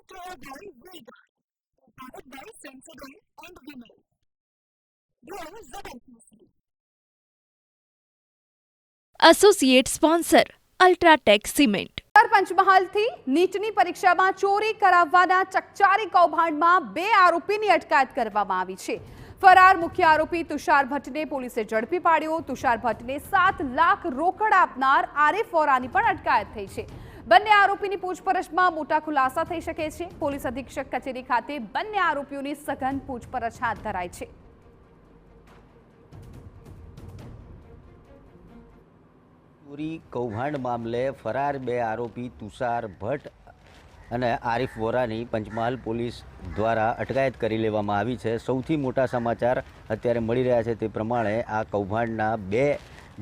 to a very Vega, powered by Sensodyne and Vinyl. Grow ZFC. Associate sponsor UltraTech cement. પંચમહાલથી નીટની પરીક્ષામાં ચોરી કરાવવાના ચકચારી કૌભાંડમાં 2 આરોપીની અટકાયત કરવામાં આવી છે. ફરાર મુખ્ય આરોપી તુષાર ભટ્ટને પોલીસે ઝડપી પાડ્યો. તુષાર ભટ્ટને 7 લાખ રોકડ આપનાર આરિફ વોરાની પણ અટકાયત થઈ છે. બંને આરોપીની પૂછપરછમાં મોટા ખુલાસા થઈ શકે છે. પોલીસ અધિક્ષક કચેરી ખાતે બંને આરોપીઓની સઘન પૂછપરછ હાથ ધરાઈ છે. ચોરી કૌભાંડ મામલે ફરાર 2 આરોપી તુષાર ભટ્ટ અને આરિફ વોરાની પંચમહાલ પોલીસ દ્વારા અટકાયત કરી લેવામાં આવી છે. સૌથી મોટા સમાચાર અત્યારે મળી રહ્યા છે તે પ્રમાણે આ કૌભાંડના 2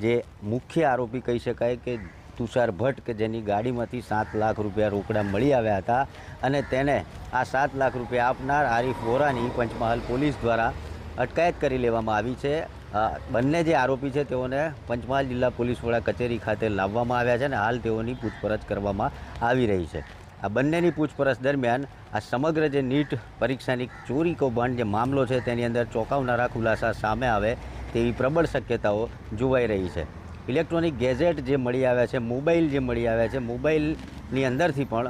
જે મુખ્ય આરોપી કહી શકાય કે તુષાર ભટ્ટ કે જેની ગાડીમાંથી 7 લાખ રૂપિયા રોકડા મળી આવ્યા હતા અને તેને આ 7 લાખ રૂપિયા આપનાર આરિફ વોરાની પંચમહાલ પોલીસ દ્વારા અટકાયત કરી લેવામાં આવી છે. બંને જે આરોપી છે તેઓને પંચમહાલ જિલ્લા પોલીસ વડા કચેરી ખાતે લાવવામાં આવ્યા છે અને હાલ તેઓની પૂછપરછ કરવામાં આવી રહી છે. આ બંનેની પૂછપરછ દરમિયાન આ સમગ્ર જે નીટ પરીક્ષાની ચોરી કૌભાંડ જે મામલો છે તેની અંદર ચોંકાવનારા ખુલાસા સામે આવે તેવી પ્રબળ શક્યતાઓ જોવાઈ રહી છે. ઇલેક્ટ્રોનિક ગેજેટ જે મળી આવ્યા છે, મોબાઈલ જે મળી આવ્યા છે, મોબાઈલની અંદરથી પણ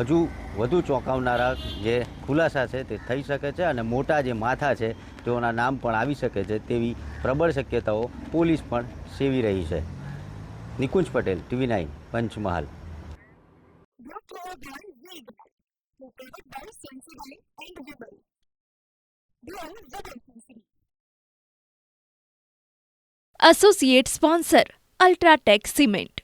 હજુ વધુ ચોંકાવનારા જે ખુલાસા છે તે થઈ શકે છે અને મોટા જે માથા છે તેઓના નામ પણ આવી શકે છે તેવી પ્રબળ શક્યતાઓ પોલીસ પણ સેવી રહી છે. Nikunj Patel, TV9, Panchmahal. Grow to a very Vega, powered by Sensodyne and Vinyl. Grow ZFC. Associate sponsor UltraTech cement.